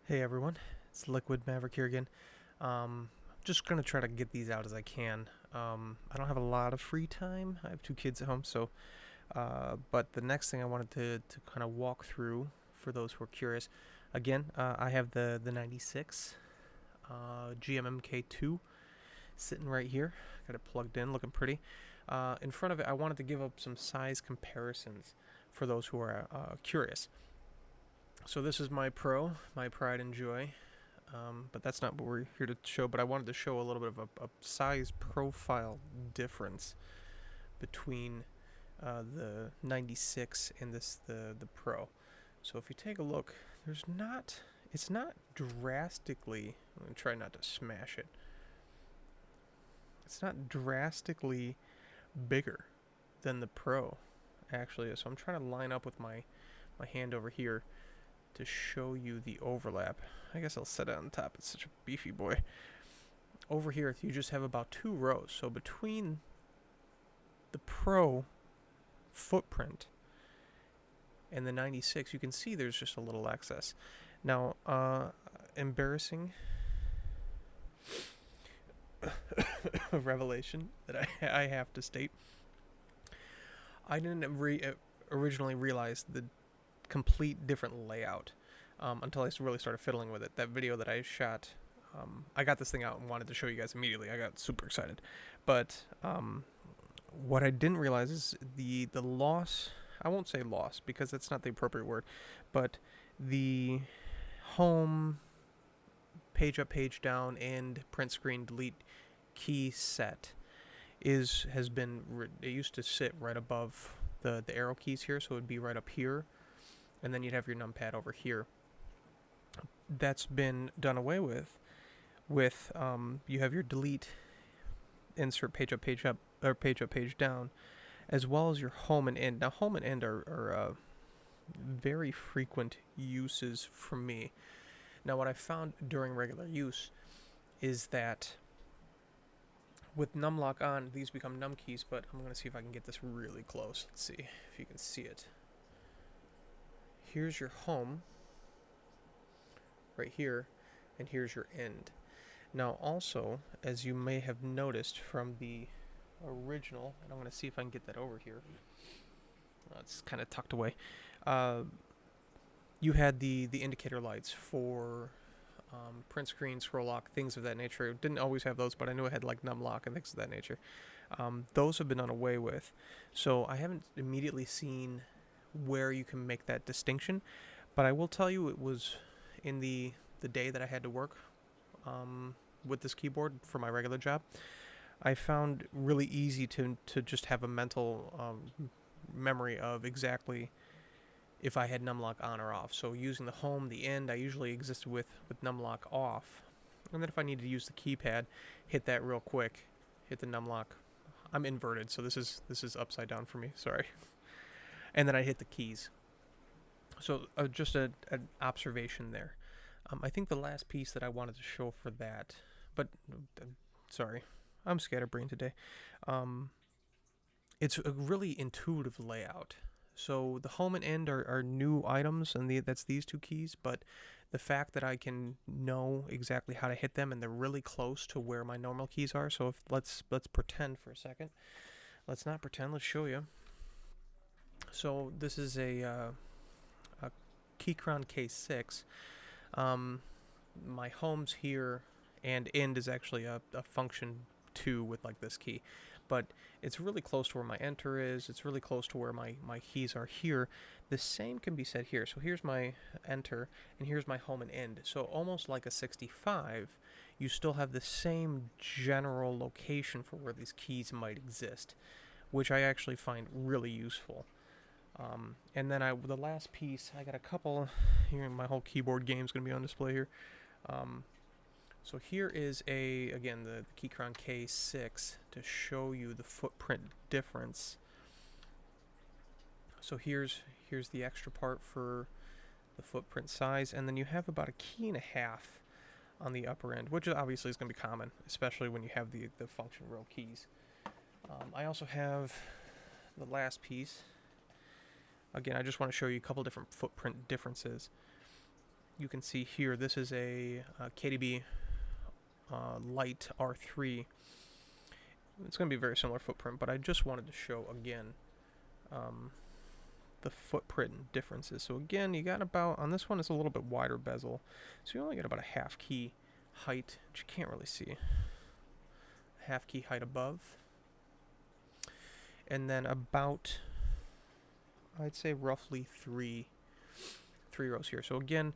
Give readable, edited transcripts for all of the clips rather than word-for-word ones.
Hey everyone, it's Liquid Maverick here again. Just gonna try to get these out as I can. I don't have a lot of free time. I have two kids at home, so but the next thing I wanted to kind of walk through for those who are curious. Again, I have the 96 GMMK2 sitting right here. Got it plugged in, looking pretty. In front of it, I wanted to give up some size comparisons for those who are curious. So this is my Pro, my pride and joy. But that's not what we're here to show. But I wanted to show a little bit of a size profile difference between the 96 and the Pro. So if you take a look, it's not drastically. I'm gonna try not to smash it. It's not drastically bigger than the Pro, actually. So I'm trying to line up with my hand over here to show you the overlap. I guess I'll set it on top. It's such a beefy boy. Over here, you just have about 2 rows. So between the Pro footprint and the 96, you can see there's just a little excess. Now, embarrassing revelation that I have to state. I didn't originally realize the complete different layout until I really started fiddling with it. That video that I shot, I got this thing out and wanted to show you guys immediately. I got super excited. But what I didn't realize is the loss. I won't say loss because that's not the appropriate word, but the home, page up, page down, and print screen delete key set has been. It used to sit right above the arrow keys here, so it would be right up here, and then you'd have your numpad over here. That's been done away with. You have your delete, insert page up, or page up, page down, as well as your home and end. Now, home and end are very frequent uses for me. Now, what I found during regular use is that with numlock on, these become num keys, but I'm going to see if I can get this really close. Let's see if you can see it. Here's your home right here, and here's your end. Now also, as you may have noticed from the original, and I'm going to see if I can get that over here. It's kind of tucked away. You had the indicator lights for print screen, scroll lock, things of that nature. It didn't always have those, but I knew it had like num lock and things of that nature. Those have been done away with. So I haven't immediately seen where you can make that distinction, but I will tell you it was in the day that I had to work with this keyboard for my regular job. I found really easy to just have a mental memory of exactly if I had numlock on or off. So using the home, the end, I usually existed with numlock off. And then if I needed to use the keypad, hit that real quick, hit the numlock. I'm inverted, so this is upside down for me, sorry. And then I hit the keys. So just an observation there. I think the last piece that I wanted to show for that, but sorry, I'm scatterbrained today. It's a really intuitive layout. So the home and end are new items, and that's these two keys, but the fact that I can know exactly how to hit them, and they're really close to where my normal keys are. So let's pretend for a second. Let's not pretend, let's show you. So this is a Keychron K6. My home's here, and end is actually a function 2 with like this key, but it's really close to where my enter is. It's really close to where my keys are here. The same can be said here. So here's my enter, and here's my home and end. So almost like a 65, you still have the same general location for where these keys might exist, which I actually find really useful. And then the last piece, I got a couple here. My whole keyboard game is going to be on display here. So here is again the Keychron K6 to show you the footprint difference. So here's the extra part for the footprint size, and then you have about 1.5 keys on the upper end, which obviously is going to be common, especially when you have the function row keys. I also have the last piece. Again, I just want to show you a couple different footprint differences. you can see here, this is a KDB Light R3. It's going to be a very similar footprint, but I just wanted to show again the footprint differences. So again, you got about, on this one it's a little bit wider bezel, so you only get about a half key height, which you can't really see. Half key height above. And then about, I'd say roughly three rows here. So again,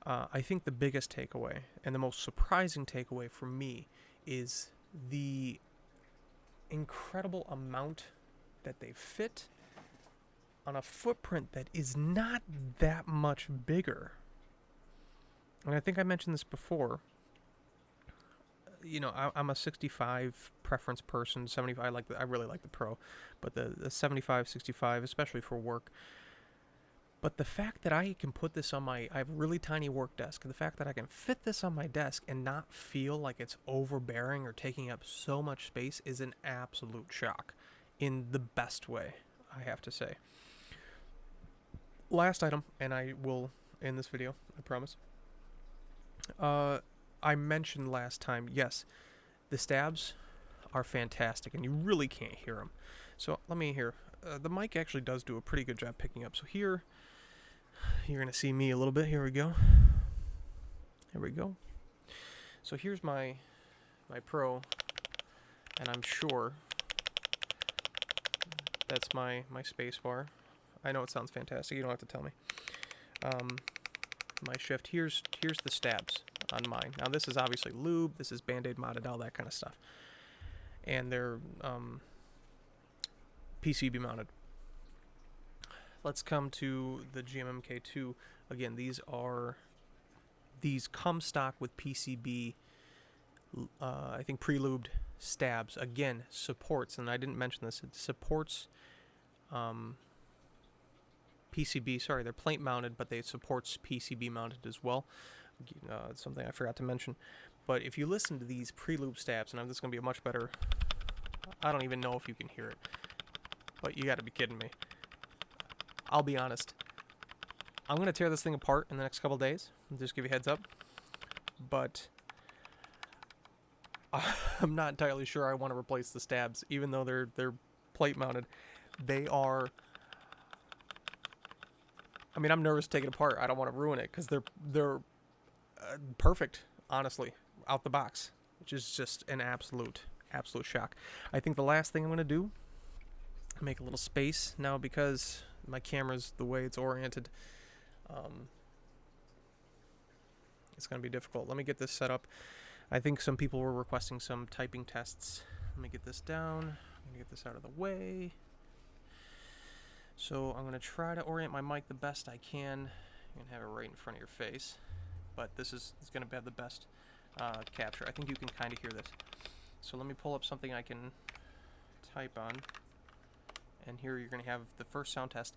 I think the biggest takeaway and the most surprising takeaway for me is the incredible amount that they fit on a footprint that is not that much bigger. And I think I mentioned this before. You know, I'm a 65 preference person. 75, I really like the Pro, but the 75, 65, especially for work. But the fact that I can put this on I have a really tiny work desk. The fact that I can fit this on my desk and not feel like it's overbearing or taking up so much space is an absolute shock, in the best way, I have to say. Last item, and I will end this video, I promise. I mentioned last time, yes, the stabs are fantastic, and you really can't hear them. So let me hear. The mic actually does do a pretty good job picking up. So here, you're going to see me a little bit. Here we go. There we go. So here's my Pro, and I'm sure that's my space bar. I know it sounds fantastic. You don't have to tell me. My shift. Here's the stabs on mine. Now this is obviously lube. This is Band-Aid modded, all that kind of stuff. And they're PCB mounted. Let's come to the GMMK2. Again, these come stock with PCB, I think pre-lubed stabs. Again, supports, and I didn't mention this, it supports PCB, sorry, they're plate mounted, but they supports PCB mounted as well. It's something I forgot to mention. But if you listen to these pre-lube stabs, and this is going to be a much better, I don't even know if you can hear it, but you got to be kidding me. I'll be honest. I'm going to tear this thing apart in the next couple days. I'll just give you a heads up. But I'm not entirely sure I want to replace the stabs, even though they're plate mounted. They are, I mean, I'm nervous to take it apart. I don't want to ruin it because they're perfect, honestly, out the box, which is just an absolute shock. I think the last thing I'm going to do, make a little space now because my camera's the way it's oriented. It's going to be difficult. Let me get this set up. I think some people were requesting some typing tests. Let me get this down. I'm going to get this out of the way. So I'm going to try to orient my mic the best I can. I'm going to have it right in front of your face. But this is going to have the best capture. I think you can kind of hear this. So let me pull up something I can type on. And here you're going to have the first sound test.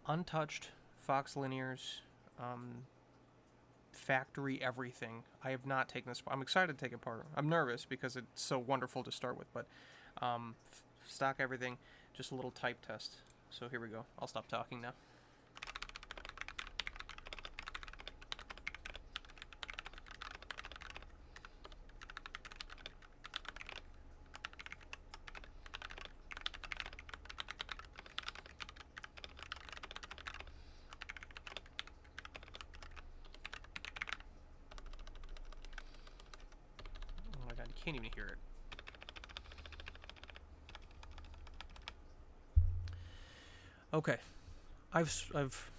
Untouched, Fox linears, factory everything. I have not taken this. I'm excited to take it apart. I'm nervous because it's so wonderful to start with, but stock everything, just a little type test. So here we go. I'll stop talking now. Oh my god, you can't even hear it. Okay, I've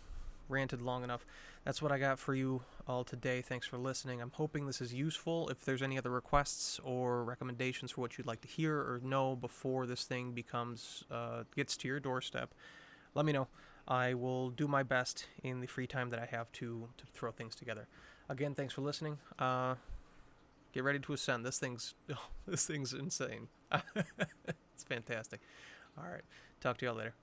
ranted long enough. That's what I got for you all today. Thanks for listening. I'm hoping this is useful. If there's any other requests or recommendations for what you'd like to hear or know before this thing becomes gets to your doorstep, let me know. I will do my best in the free time that I have to throw things together. Again, thanks for listening. Get ready to ascend. This thing's insane. It's fantastic. All right, talk to y'all later.